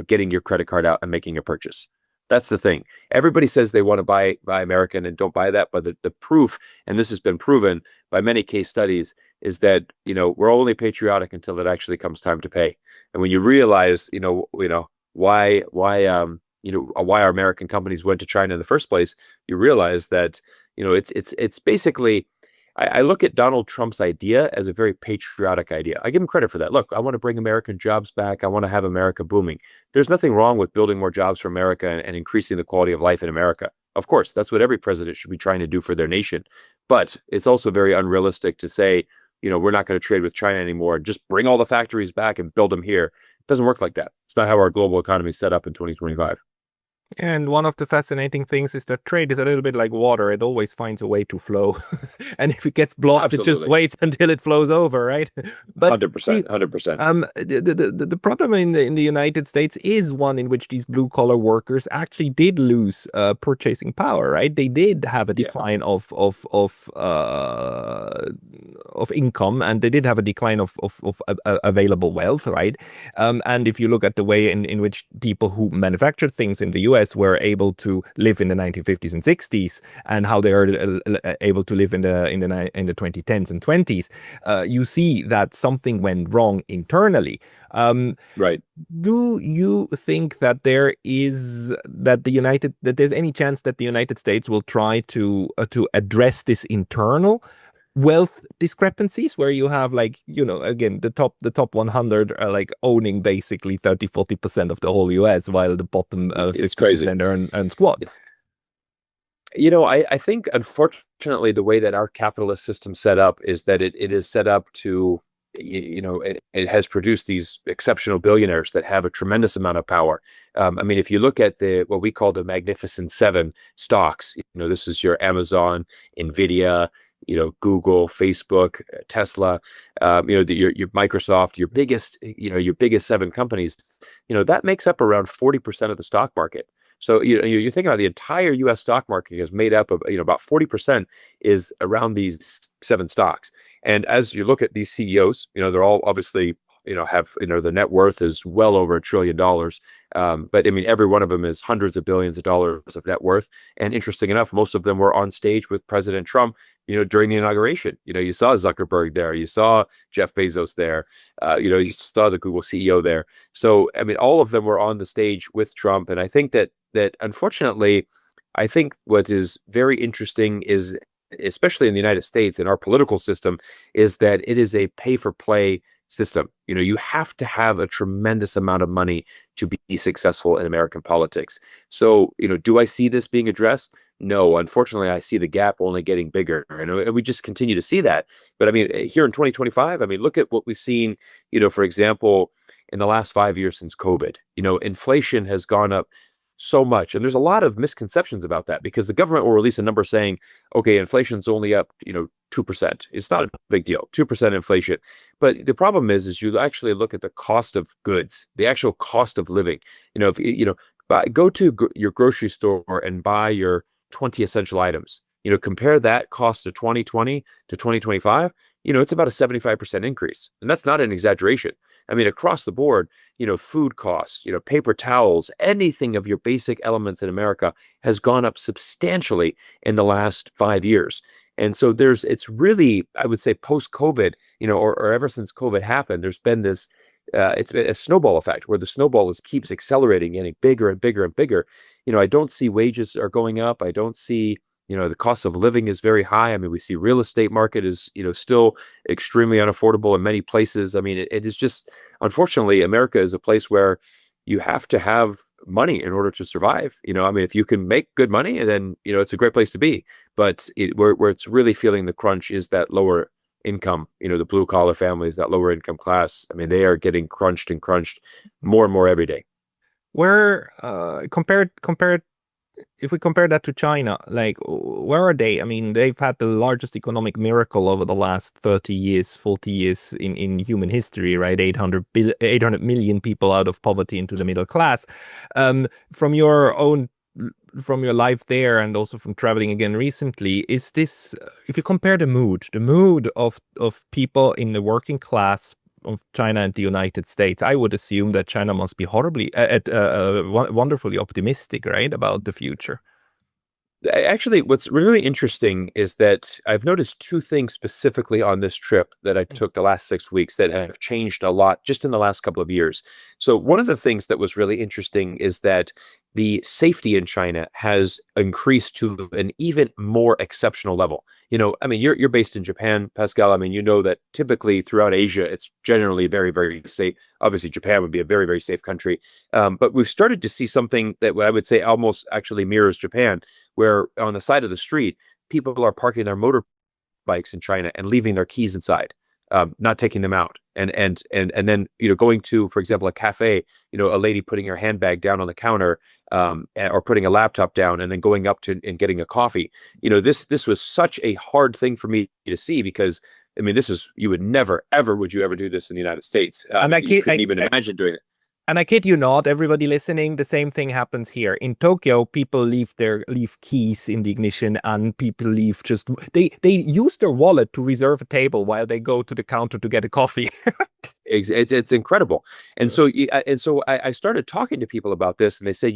getting your credit card out and making a purchase. That's the thing. Everybody says they want to buy American and don't buy that, but the proof, and this has been proven by many case studies, is that, we're only patriotic until it actually comes time to pay. And when you realize, why our American companies went to China in the first place, you realize that, it's basically, I look at Donald Trump's idea as a very patriotic idea. I give him credit for that. Look, I want to bring American jobs back. I want to have America booming. There's nothing wrong with building more jobs for America and increasing the quality of life in America. Of course, that's what every president should be trying to do for their nation. But it's also very unrealistic to say, we're not going to trade with China anymore. Just bring all the factories back and build them here. It doesn't work like that. It's not how our global economy is set up in 2025. And one of the fascinating things is that trade is a little bit like water. It always finds a way to flow. And if it gets blocked, Absolutely. It just waits until it flows over, right? But 100%. The problem in the United States is one in which these blue-collar workers actually did lose purchasing power, right? They did have a decline of income, and they did have a decline of available wealth, right? And if you look at the way in which people who manufactured things in the US were able to live in the 1950s and 60s, and how they are able to live in the 2010s and 20s, you see that something went wrong internally. Right. Do you think that there's any chance that the United States will try to address this internal wealth discrepancies, where you have, like, again, the top 100 are like owning basically 30-40% of the whole US, while the bottom 50% earn squat? I think, unfortunately, the way that our capitalist system set up is that it is set up to, it has produced these exceptional billionaires that have a tremendous amount of power. If you look at what we call the Magnificent Seven stocks, this is your Amazon, Nvidia, Google, Facebook, Tesla, your Microsoft, your biggest seven companies, that makes up around 40% of the stock market. So, you think about the entire U.S. stock market is made up of, about 40% is around these seven stocks. And as you look at these CEOs, they're all obviously, have, the net worth is well over $1 trillion. But every one of them is hundreds of billions of dollars of net worth. And interesting enough, most of them were on stage with President Trump, during the inauguration. You saw Zuckerberg there, you saw Jeff Bezos there, you saw the Google CEO there. So, all of them were on the stage with Trump. And I think that unfortunately, I think what is very interesting is, especially in the United States, in our political system, is that it is a pay-for-play system. You have to have a tremendous amount of money to be successful in American politics. So, do I see this being addressed? No, unfortunately, I see the gap only getting bigger, and we just continue to see that. But here in 2025, look at what we've seen, for example, in the last 5 years since COVID. Inflation has gone up so much, and there's a lot of misconceptions about that, because the government will release a number saying, okay, inflation's only up, 2%. It's not a big deal, 2% inflation. But the problem is you actually look at the cost of goods, the actual cost of living. Go to your grocery store and buy your 20 essential items. Compare that cost to 2020 to 2025. It's about a 75% increase, and that's not an exaggeration. Across the board, food costs, paper towels, anything of your basic elements in America has gone up substantially in the last 5 years. And so it's really, I would say, post-COVID, or ever since COVID happened, there's been this, it's been a snowball effect where the snowball keeps accelerating, getting bigger and bigger and bigger. I don't see wages are going up. I don't see, The cost of living is very high. I mean, we see real estate market is, still extremely unaffordable in many places. I mean, it is just, unfortunately, America is a place where you have to have money in order to survive. I mean, if you can make good money, then, it's a great place to be. But where it's really feeling the crunch is that lower income, the blue collar families, that lower income class. I mean, they are getting crunched more and more every day. Where compared if we compare that to China, like where are they? I mean, they've had the largest economic miracle over the last 30 years, 40 years in human history, right? 800 million people out of poverty into the middle class. From your life there and also from traveling again recently, is this, if you compare the mood of people in the working class of China and the United States, I would assume that China must be wonderfully optimistic, right, about the future. Actually, what's really interesting is that I've noticed two things specifically on this trip that I took the last 6 weeks that have changed a lot just in the last couple of years. So one of the things that was really interesting is that the safety in China has increased to an even more exceptional level. I mean, you're based in Japan, Pascal. I mean, that typically throughout Asia, it's generally very, very safe. Obviously, Japan would be a very, very safe country. But we've started to see something that I would say almost actually mirrors Japan, where on the side of the street, people are parking their motorbikes in China and leaving their keys inside, not taking them out. And then, going to, for example, a cafe, a lady putting her handbag down on the counter, or putting a laptop down and then going up to and getting a coffee. This was such a hard thing for me to see because, I mean, you would never, ever, would you ever do this in the United States? You couldn't even imagine doing it. And I kid you not, everybody listening, the same thing happens here. In Tokyo, people leave keys in the ignition, and people leave they use their wallet to reserve a table while they go to the counter to get a coffee. It's incredible. And so I started talking to people about this, and they say,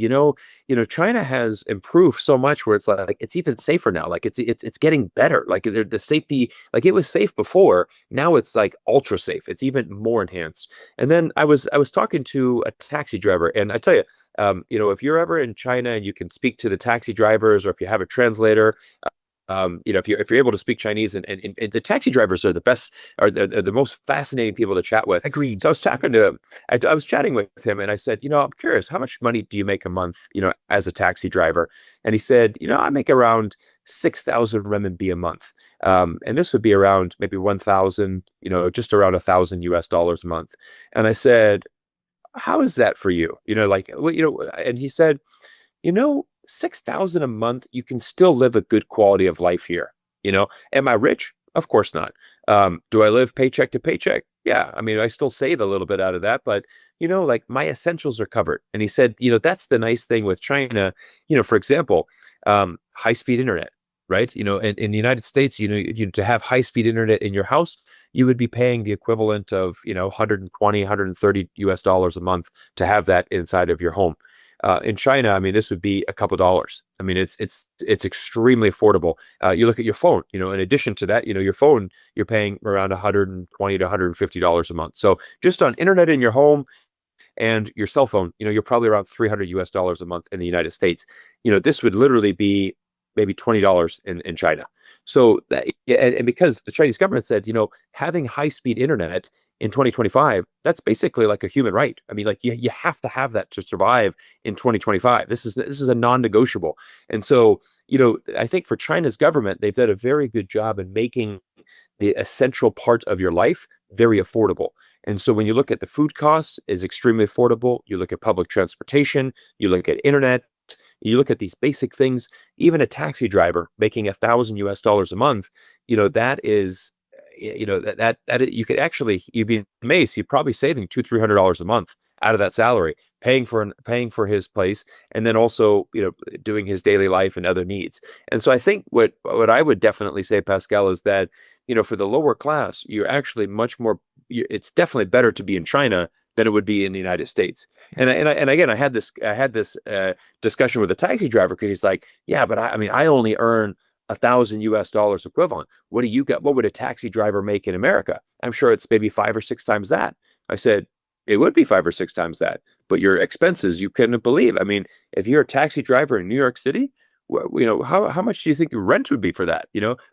China has improved so much where it's like it's even safer now. Like it's getting better. Like the safety, like it was safe before. Now it's like ultra safe. It's even more enhanced. And then I was talking to a taxi driver, and I tell you, if you're ever in China and you can speak to the taxi drivers, or if you have a translator, if you're able to speak Chinese, and the taxi drivers are the best, are the most fascinating people to chat with. Agreed. So I was talking to him, I was chatting with him, and I said, I'm curious, how much money do you make a month, as a taxi driver? And he said, I make around 6,000 renminbi a month. And this would be around maybe 1,000, just around $1,000 a month. And I said, how is that for you? And he said, 6,000 a month, you can still live a good quality of life here. Am I rich? Of course not. Do I live paycheck to paycheck? Yeah. I mean, I still save a little bit out of that, but like my essentials are covered. And he said, that's the nice thing with China, for example, high-speed internet, right? In the United States, to have high-speed internet in your house, you would be paying the equivalent of, $120, $130 a month to have that inside of your home. In China, I mean, this would be a couple dollars. I mean, it's extremely affordable. You look at your phone, in addition to that, your phone, you're paying around $120 to $150 a month. So just on internet in your home and your cell phone, you're probably around $300 a month in the United States. This would literally be maybe $20 in China. So and because the Chinese government said, having high-speed internet in 2025, that's basically like a human right. I mean, like you have to have that to survive in 2025. This is a non-negotiable. And so, I think for China's government, they've done a very good job in making the essential part of your life very affordable. And so when you look at the food costs, is extremely affordable. You look at public transportation, you look at internet, you look at these basic things, even a taxi driver making $1,000 a month, that is, that you could actually, you'd be amazed. You're probably saving $200-300 a month out of that salary, paying for his place, and then also, doing his daily life and other needs. And so I think what I would definitely say, Pascal, is that, for the lower class, you're actually much more, it's definitely better to be in China than it would be in the United States. And again, I had this discussion with a taxi driver, because he's like, yeah, but I only earn $1,000 equivalent. What do you get? What would a taxi driver make in America? I'm sure it's maybe 5 or 6 times that. I said, it would be 5 or 6 times that, but your expenses, you couldn't believe. I mean, if you're a taxi driver in New York City, how much do you think your rent would be for that?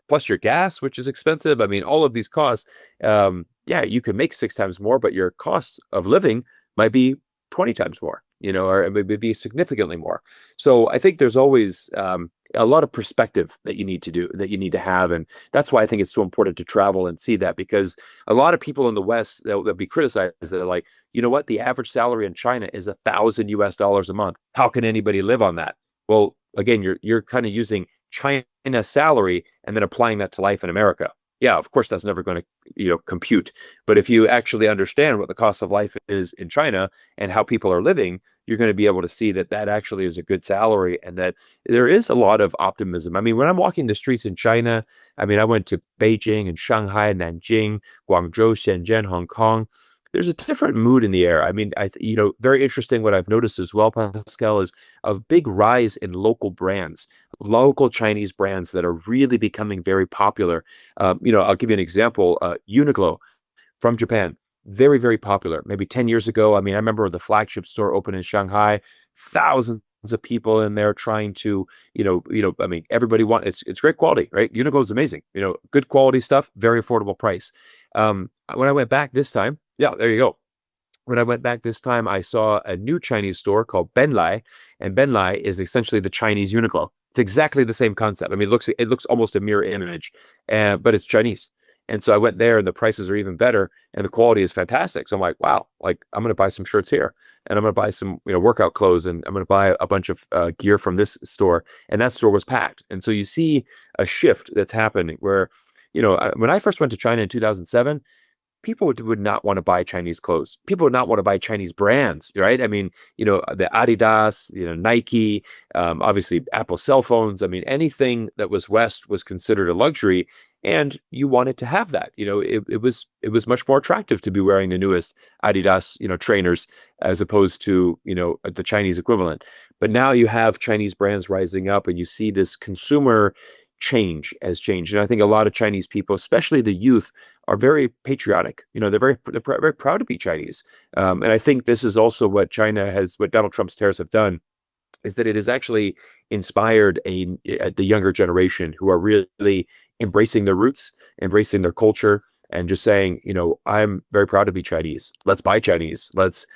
Plus your gas, which is expensive. I mean, all of these costs. Yeah, you could make 6 times more, but your cost of living might be 20 times more, or it would be significantly more. So I think there's always a lot of perspective that you need to have. And that's why I think it's so important to travel and see that, because a lot of people in the West, they'll be criticized. They're like, you know what? The average salary in China is $1,000 a month. How can anybody live on that? Well, again, you're kind of using China salary and then applying that to life in America. Yeah, of course, that's never going to, compute. But if you actually understand what the cost of life is in China and how people are living, you're going to be able to see that actually is a good salary and that there is a lot of optimism. I mean, when I'm walking the streets in China, I went to Beijing and Shanghai, Nanjing, Guangzhou, Shenzhen, Hong Kong. There's a different mood in the air. I mean, very interesting. What I've noticed as well, Pascal, is a big rise in local brands, local Chinese brands that are really becoming very popular. I'll give you an example. Uniqlo from Japan, very, very popular. Maybe 10 years ago, I remember the flagship store opened in Shanghai, thousands of people in there trying to, everybody it's great quality, right? Uniqlo is amazing, good quality stuff, very affordable price. When I went back this time, yeah, there you go. When I went back this time, I saw a new Chinese store called Benlai, and Benlai is essentially the Chinese Uniqlo. It's exactly the same concept. It looks almost a mirror image, but it's Chinese. And so I went there, and the prices are even better, and the quality is fantastic. So I'm like, wow, I'm going to buy some shirts here, and I'm going to buy some, workout clothes, and I'm going to buy a bunch of gear from this store. And that store was packed. And so you see a shift that's happening where, when I first went to China in 2007, people would not want to buy Chinese clothes. People would not want to buy Chinese brands, right? I mean, the Adidas, Nike, obviously Apple cell phones. I mean, anything that was West was considered a luxury, and you wanted to have that. It was much more attractive to be wearing the newest Adidas, trainers, as opposed to, the Chinese equivalent. But now you have Chinese brands rising up, and you see this consumer change. And I think a lot of Chinese people, especially the youth, are very patriotic. They're very proud to be Chinese. And I think this is also what Donald Trump's tariffs have done, is that it has actually inspired the younger generation who are really embracing their roots, embracing their culture, and just saying, I'm very proud to be Chinese. Let's buy Chinese. Let's,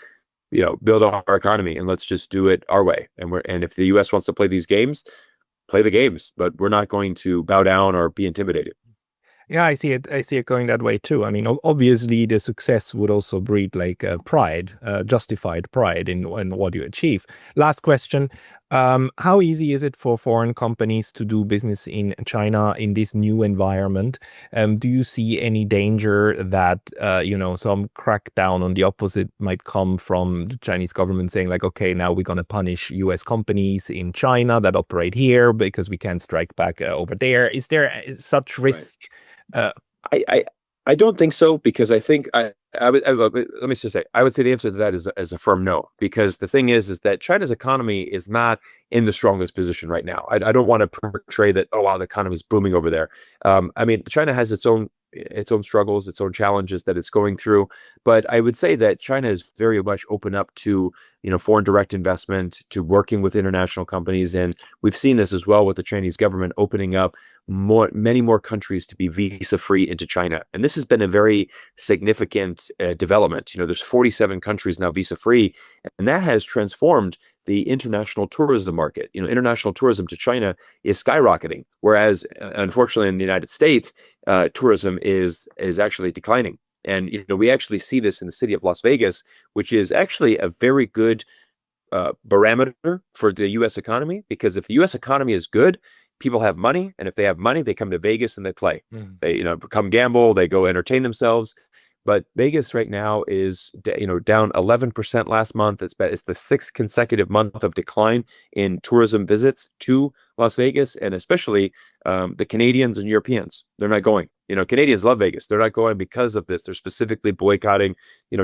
build our economy, and let's just do it our way. And if the U.S. wants to play these games, play the games, but we're not going to bow down or be intimidated. Yeah, I see it going that way too. I mean, obviously the success would also breed pride, justified pride in what you achieve. Last question. How easy is it for foreign companies to do business in China in this new environment? Do you see any danger that, some crackdown on the opposite might come from the Chinese government saying okay, now we're going to punish US companies in China that operate here because we can't strike back over there? Is there such risk? Right. I don't think so, because I think let me just say, I would say the answer to that is a firm no, because the thing is that China's economy is not in the strongest position right now. I don't want to portray that, oh wow, the economy is booming over there. China has its own struggles, its own challenges that it's going through. But I would say that China is very much open up to, foreign direct investment, to working with international companies. And we've seen this as well with the Chinese government opening up many more countries to be visa-free into China. And this has been a very significant development. There's 47 countries now visa-free, and that has transformed the international tourism market. International tourism to China is skyrocketing, whereas unfortunately in the United States, tourism is actually declining. And we actually see this in the city of Las Vegas, which is actually a very good barometer for the U.S. economy, because if the U.S. economy is good, people have money, and if they have money, they come to Vegas and they play. They come gamble, they go entertain themselves. But Vegas right now is down 11% last month. It's the 6th consecutive month of decline in tourism visits to Las Vegas, and especially the Canadians and Europeans. They're not going. Canadians love Vegas. They're not going because of this. They're specifically boycotting,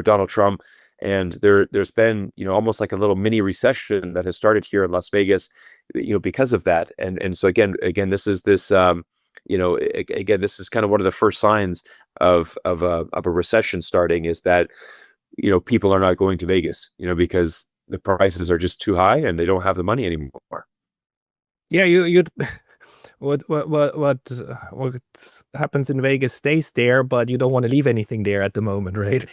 Donald Trump. And there's been, almost like a little mini recession that has started here in Las Vegas, because of that. And so again, this is this. Again, this is kind of one of the first signs of a recession starting, is that, people are not going to Vegas, because the prices are just too high and they don't have the money anymore. Yeah, you what happens in Vegas stays there, but you don't want to leave anything there at the moment, right?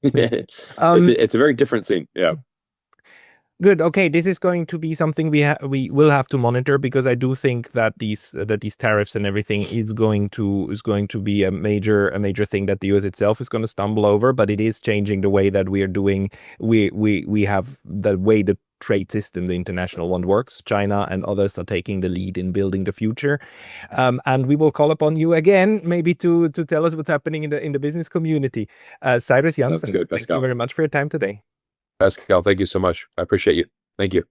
It's a very different scene. Yeah. Good. Okay, this is going to be something we will have to monitor, because I do think that these tariffs and everything is going to be a major thing that the US itself is going to stumble over. But it is changing the way that we are doing. We have the way the trade system, the international one, works. China and others are taking the lead in building the future, and we will call upon you again, maybe to tell us what's happening in the business community. Cyrus Janssen, thank you very much for your time today. Pascal, thank you so much. I appreciate you. Thank you.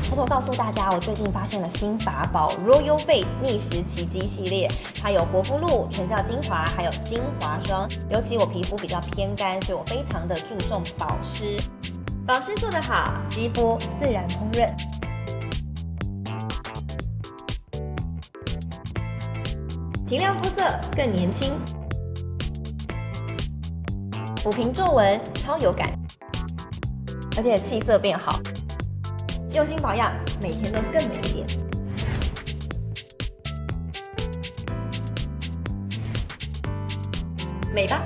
偷偷告诉大家，我最近发现了新法宝 Royal Face 逆时奇迹系列，它有活肤露、全效精华，还有精华霜。尤其我皮肤比较偏干，所以我非常的注重保湿。保湿做得好，肌肤自然烹饪。提亮肤色更年轻。抚平皱纹，超有感，而且气色变好，用心保养，每天都更美一点。美吧。